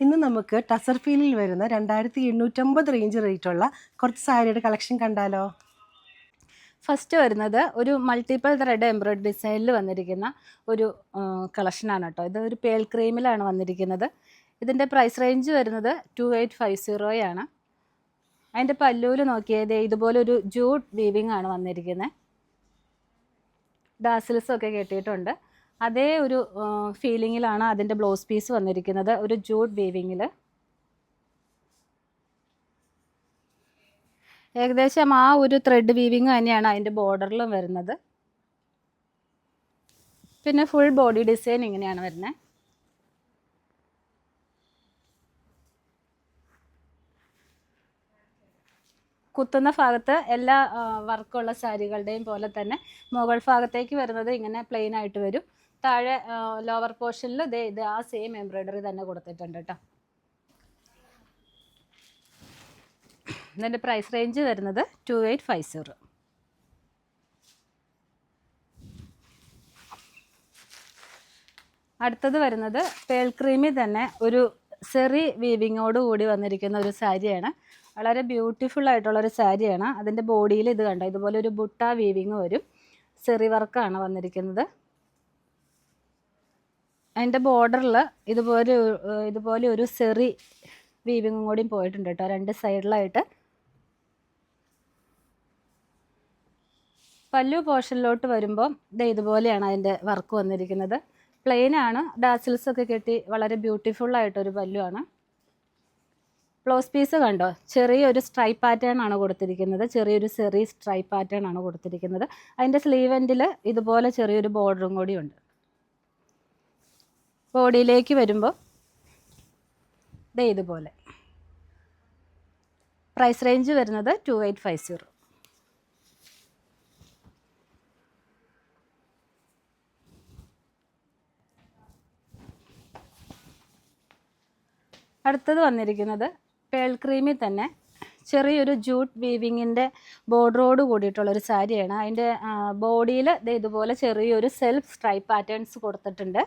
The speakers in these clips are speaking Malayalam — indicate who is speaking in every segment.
Speaker 1: ഇന്ന് നമുക്ക് ടസർ ഫീലിൽ വരുന്ന 2850 റേഞ്ച് റേറ്റുള്ള കുറച്ച് സാരിയുടെ കളക്ഷൻ കണ്ടാലോ?
Speaker 2: ഫസ്റ്റ് വരുന്നത് ഒരു മൾട്ടിപ്പിൾ ത്രെഡ് എംബ്രോയിഡറി ഡിസൈനിൽ വന്നിരിക്കുന്ന ഒരു കളക്ഷനാണ് കേട്ടോ. ഇത് ഒരു പേൾ ക്രീമിലാണ് വന്നിരിക്കുന്നത്. ഇതിൻ്റെ പ്രൈസ് റേഞ്ച് വരുന്നത് 2850 ആണ്. അതിൻ്റെ പല്ലുവിൽ നോക്കിയത് ഇതുപോലെ ഒരു ജൂട്ട് വീവിങ് ആണ് വന്നിരിക്കുന്നത്. ഡാസിൽസൊക്കെ കെട്ടിയിട്ടുണ്ട്. അതേ ഒരു ഫീലിങ്ങിലാണ് അതിൻ്റെ ബ്ലൗസ് പീസ് വന്നിരിക്കുന്നത്, ഒരു ജൂട്ട് വീവിങ്ങിൽ. ഏകദേശം ആ ഒരു ത്രെഡ് വീവിങ് തന്നെയാണ് അതിൻ്റെ ബോർഡറിലും വരുന്നത്. പിന്നെ ഫുൾ ബോഡി ഡിസൈൻ ഇങ്ങനെയാണ് വരുന്നത്. കുത്തുന്ന ഭാഗത്ത് എല്ലാ വർക്കുള്ള സാരികളുടെയും പോലെ തന്നെ മുകൾ ഭാഗത്തേക്ക് വരുന്നത് ഇങ്ങനെ പ്ലെയിൻ ആയിട്ട് വരും. താഴെ ലോവർ പോർഷനിൽ ഇത് ആ സെയിം എംബ്രോയിഡറി തന്നെ കൊടുത്തിട്ടുണ്ട് കേട്ടോ. ഇതിൻ്റെ പ്രൈസ് റേഞ്ച് വരുന്നത് 2850. അടുത്തത് വരുന്നത് പേൾ ക്രീമിൽ തന്നെ ഒരു സെറി വീവിങ്ങോട് കൂടി വന്നിരിക്കുന്ന ഒരു സാരിയാണ്. വളരെ ബ്യൂട്ടിഫുൾ ആയിട്ടുള്ളൊരു സാരിയാണ്. അതിൻ്റെ ബോഡിയിൽ ഇത് കണ്ടോ, ഇതുപോലെ ഒരു ബുട്ട വീവിങ് വരും. സെറി വർക്കാണ് വന്നിരിക്കുന്നത്. അതിൻ്റെ ബോർഡറിൽ ഇതുപോലെ ഒരു സെറി വീവിങ്ങും കൂടിയും പോയിട്ടുണ്ട് കേട്ടോ, രണ്ട് സൈഡിലായിട്ട്. പല്ലു പോർഷനിലോട്ട് വരുമ്പം ഇതുപോലെയാണ് അതിൻ്റെ വർക്ക് വന്നിരിക്കുന്നത്. പ്ലെയിൻ ആണ്, ഡാസിൽസൊക്കെ കെട്ടി വളരെ ബ്യൂട്ടിഫുള്ളായിട്ടൊരു പല്ലുവാണ്. ബ്ലൗസ് പീസ് കണ്ടോ, ചെറിയൊരു സ്ട്രൈപ്പ് പാറ്റേൺ ആണ് കൊടുത്തിരിക്കുന്നത്. ചെറിയൊരു സെറി സ്ട്രൈപ്പ് പാറ്റേൺ ആണ് കൊടുത്തിരിക്കുന്നത്. അതിൻ്റെ സ്ലീവ് എൻഡിൽ ഇതുപോലെ ചെറിയൊരു ബോർഡറും കൂടിയുണ്ട്. ബോഡിയിലേക്ക് വരുമ്പോൾ ഇതുപോലെ. പ്രൈസ് റേഞ്ച് വരുന്നത് 2850. അടുത്തത് വന്നിരിക്കുന്നത് പേൾ ക്രീമിൽ തന്നെ ചെറിയൊരു ജൂട്ട് വീവിങ്ങിൻ്റെ ബോർഡറോട് കൂടിയിട്ടുള്ളൊരു സാരിയാണ്. അതിൻ്റെ ബോഡിയിൽ ഇതുപോലെ ചെറിയൊരു സെൽഫ് സ്ട്രൈപ്പ് പാറ്റേൺസ് കൊടുത്തിട്ടുണ്ട്.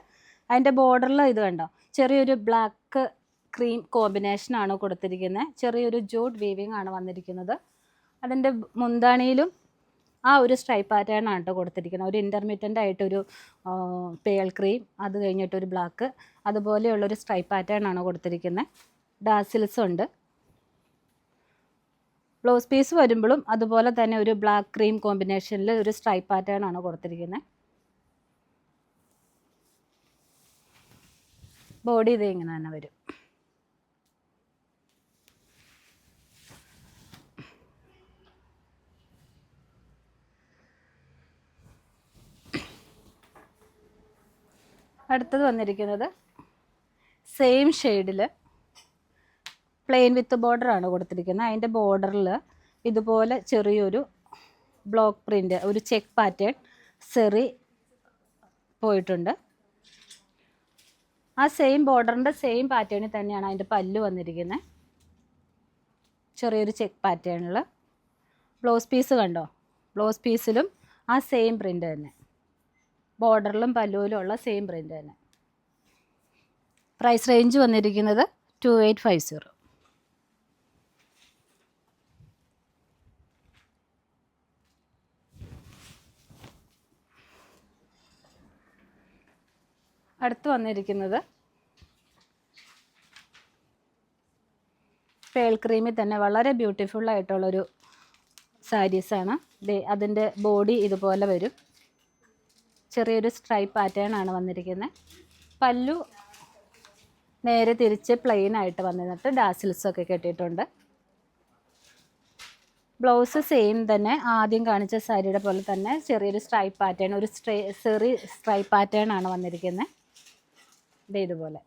Speaker 2: അതിൻ്റെ ബോർഡറിൽ ഇത് കണ്ടോ, ചെറിയൊരു ബ്ലാക്ക് ക്രീം കോമ്പിനേഷനാണ് കൊടുത്തിരിക്കുന്നത്. ചെറിയൊരു ജൂട്ട് വീവിങ് ആണ് വന്നിരിക്കുന്നത്. അതിൻ്റെ മുന്താണിയിലും ആ ഒരു സ്ട്രൈപ്പ് പാറ്റേൺ ആണ് കേട്ടോ കൊടുത്തിരിക്കുന്നത്. ഒരു ഇൻ്റർമീഡിയൻ്റ് ആയിട്ടൊരു പേൾ ക്രീം, അത് കഴിഞ്ഞിട്ടൊരു ബ്ലാക്ക്, അതുപോലെയുള്ളൊരു സ്ട്രൈപ്പ് പാറ്റേൺ ആണ് കൊടുത്തിരിക്കുന്നത്. ഡാസിൽസ് ഉണ്ട്. ബ്ലൗസ് പീസ് വരുമ്പോഴും അതുപോലെ തന്നെ ഒരു ബ്ലാക്ക് ക്രീം കോമ്പിനേഷനിൽ ഒരു സ്ട്രൈപ്പ് പാറ്റേൺ ആണ് കൊടുത്തിരിക്കുന്നത്. ബോഡി ഇങ്ങനെ തന്നെ വരും. അടുത്തത് വന്നിരിക്കുന്നത് സെയിം ഷെയ്ഡിൽ പ്ലെയിൻ വിത്ത് ബോർഡർ ആണ് കൊടുത്തിരിക്കുന്നത്. അതിൻ്റെ ബോർഡറിൽ ഇതുപോലെ ചെറിയൊരു ബ്ലോക്ക് പ്രിൻ്റ്, ഒരു ചെക്ക് പാറ്റേൺ സെറി പോയിട്ടുണ്ട്. ആ സെയിം ബോർഡറിൻ്റെ സെയിം പാറ്റേണിൽ തന്നെയാണ് അതിൻ്റെ പല്ല് വന്നിരിക്കുന്നത്. ചെറിയൊരു ചെക്ക് പാറ്റേണിൽ. ബ്ലൗസ് പീസ് കണ്ടോ, ബ്ലൗസ് പീസിലും ആ സെയിം പ്രിൻ്റ് തന്നെ, ബോർഡറിലും പല്ലുവിലും ഉള്ള സെയിം പ്രിൻ്റ് തന്നെ. പ്രൈസ് റേഞ്ച് വന്നിരിക്കുന്നത് 2850. അടുത്ത് വന്നിരിക്കുന്നത് പേൾ ക്രീമിൽ തന്നെ വളരെ ബ്യൂട്ടിഫുൾ ആയിട്ടുള്ളൊരു സാരീസാണ്. അതിൻ്റെ ബോഡി ഇതുപോലെ വരും. ചെറിയൊരു സ്ട്രൈപ്പ് പാറ്റേൺ ആണ് വന്നിരിക്കുന്നത്. പല്ലു നേരെ തിരിച്ച് പ്ലെയിൻ ആയിട്ട് വന്നിട്ട് ഡാസിൽസൊക്കെ കെട്ടിയിട്ടുണ്ട്. ബ്ലൗസ് സെയിം തന്നെ, ആദ്യം കാണിച്ച സാരിയുടെ പോലെ തന്നെ ചെറിയൊരു സ്ട്രൈപ്പ് പാറ്റേൺ, ഒരു സെറി സ്ട്രൈപ്പ് പാറ്റേൺ ആണ് വന്നിരിക്കുന്നത്. ഇതുപോലെ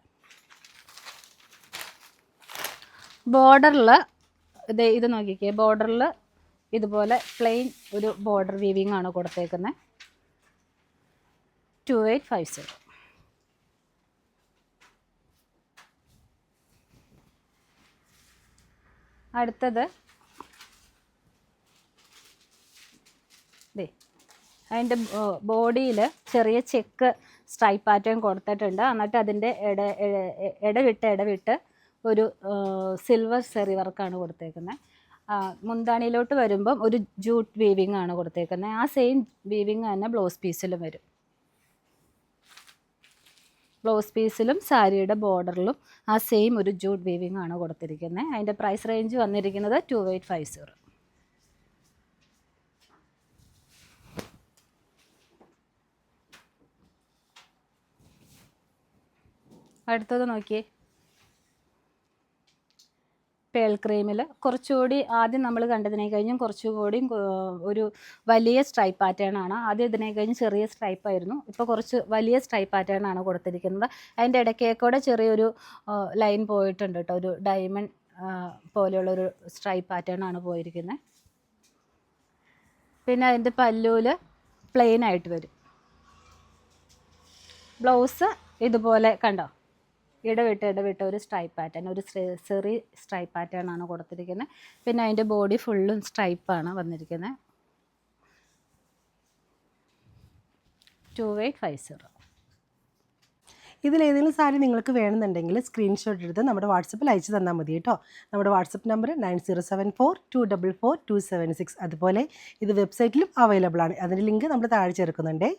Speaker 2: ബോർഡറിൽ ഇത് നോക്കിക്കേ, ബോർഡറിൽ ഇതുപോലെ പ്ലെയിൻ ഒരു ബോർഡർ വീവിങ് ആണ് കൊടുത്തേക്കുന്നത്. 2850. അടുത്തത് അതിൻ്റെ ബോഡിയിൽ ചെറിയ ചെക്ക് സ്ട്രൈപ്പ് പാറ്റേൺ കൊടുത്തിട്ടുണ്ട്. എന്നിട്ട് അതിൻ്റെ ഇടവിട്ട് ഒരു സിൽവർ സെറി വർക്കാണ് കൊടുത്തേക്കുന്നത്. മുന്താണിയിലോട്ട് വരുമ്പം ഒരു ജൂട്ട് വീവിങ് ആണ് കൊടുത്തേക്കുന്നത്. ആ സെയിം വീവിങ് തന്നെ ബ്ലൗസ് പീസിലും വരും. ബ്ലൗസ് പീസിലും സാരിയുടെ ബോർഡറിലും ആ സെയിം ഒരു ജൂട്ട് വീവിങ് ആണ് കൊടുത്തിരിക്കുന്നത്. അതിൻ്റെ പ്രൈസ് റേഞ്ച് വന്നിരിക്കുന്നത് 2850. അടുത്തത് നോക്കിയേ, പേൾ ക്രീമിൽ കുറച്ചുകൂടി ആദ്യം നമ്മൾ കണ്ടതിനെ കഴിഞ്ഞും കുറച്ചുകൂടി ഒരു വലിയ സ്ട്രൈപ്പ് പാറ്റേൺ ആണ്. ആദ്യം ഇതിനെ കഴിഞ്ഞ് ചെറിയ സ്ട്രൈപ്പ് ആയിരുന്നു, ഇപ്പോൾ കുറച്ച് വലിയ സ്ട്രൈപ്പ് പാറ്റേൺ ആണ് കൊടുത്തിരിക്കുന്നത്. അതിൻ്റെ ഇടയ്ക്കേക്കൂടെ ചെറിയൊരു ലൈൻ പോയിട്ടുണ്ട് കേട്ടോ, ഒരു ഡയമണ്ട് പോലെയുള്ളൊരു സ്ട്രൈപ്പ് പാറ്റേൺ ആണ് പോയിരിക്കുന്നത്. പിന്നെ അതിൻ്റെ പല്ലുവിൽ പ്ലെയിൻ ആയിട്ട് വരും. ബ്ലൗസ് ഇതുപോലെ കണ്ടോ, ഇടവിട്ട് ഒരു സ്ട്രൈപ്പ് പാറ്റേൺ, ഒരു ചെറിയ സ്ട്രൈപ്പ് പാറ്റേൺ ആണ് കൊടുത്തിരിക്കുന്നത്. പിന്നെ അതിൻ്റെ ബോഡി ഫുള്ളും സ്ട്രൈപ്പാണ് വന്നിരിക്കുന്നത്. 2850.
Speaker 1: ഇതിലേതെങ്കിലും സാരി നിങ്ങൾക്ക് വേണമെന്നുണ്ടെങ്കിൽ സ്ക്രീൻഷോട്ട് എടുത്ത് നമ്മുടെ വാട്സപ്പിൽ അയച്ചു തന്നാൽ മതി കേട്ടോ. നമ്മുടെ വാട്സപ്പ് നമ്പർ 9074244276. അതുപോലെ ഇത് വെബ്സൈറ്റിലും അവൈലബിൾ ആണ്. അതിൻ്റെ ലിങ്ക് നമ്മൾ താഴെ ചേർക്കുന്നുണ്ടേ.